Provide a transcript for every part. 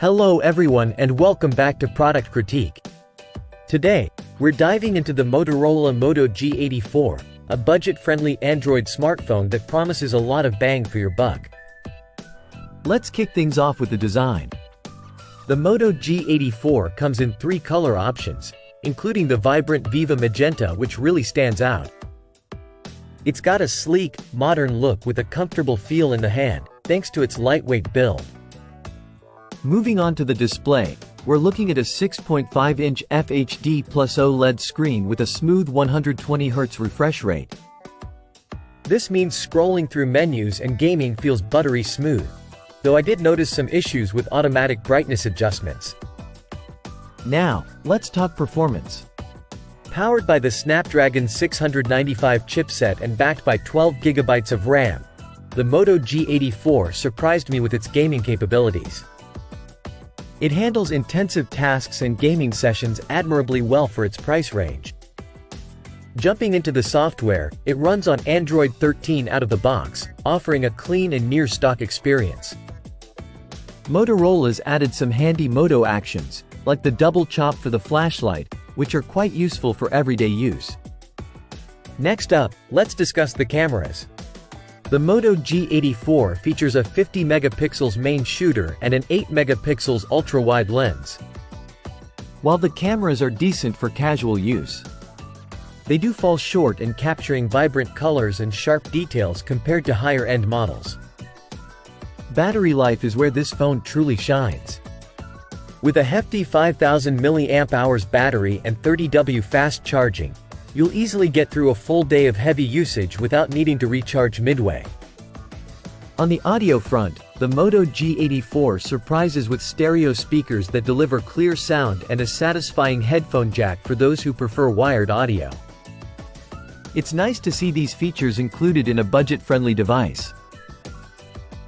Hello everyone and welcome back to Product Critique. Today, we're diving into the Motorola Moto G84, a budget-friendly Android smartphone that promises a lot of bang for your buck. Let's kick things off with the design. The Moto G84 comes in 3 color options, including the vibrant Viva Magenta, which really stands out. It's got a sleek, modern look with a comfortable feel in the hand, thanks to its lightweight build. Moving on to the display, we're looking at a 6.5-inch FHD plus OLED screen with a smooth 120Hz refresh rate. This means scrolling through menus and gaming feels buttery smooth, though I did notice some issues with automatic brightness adjustments. Now, let's talk performance. Powered by the Snapdragon 695 chipset and backed by 12 GB of RAM, the Moto G84 surprised me with its gaming capabilities. It handles intensive tasks and gaming sessions admirably well for its price range. Jumping into the software, it runs on Android 13 out of the box, offering a clean and near-stock experience. Motorola's added some handy Moto actions, like the double chop for the flashlight, which are quite useful for everyday use. Next up, let's discuss the cameras. The Moto G84 features a 50 megapixels main shooter and an 8 megapixels ultra-wide lens. While the cameras are decent for casual use, they do fall short in capturing vibrant colors and sharp details compared to higher-end models. Battery life is where this phone truly shines. With a hefty 5000 mAh battery and 30W fast charging, you'll easily get through a full day of heavy usage without needing to recharge midway. On the audio front, the Moto G84 surprises with stereo speakers that deliver clear sound and a satisfying headphone jack for those who prefer wired audio. It's nice to see these features included in a budget-friendly device.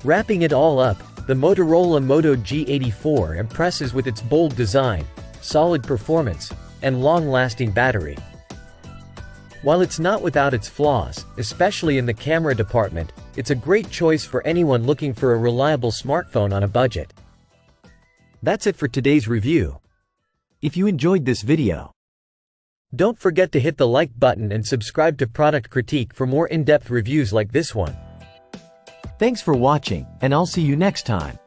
Wrapping it all up, the Motorola Moto G84 impresses with its bold design, solid performance, and long-lasting battery. While it's not without its flaws, especially in the camera department, it's a great choice for anyone looking for a reliable smartphone on a budget. That's it for today's review. If you enjoyed this video, don't forget to hit the like button and subscribe to Product Critique for more in-depth reviews like this one. Thanks for watching, and I'll see you next time.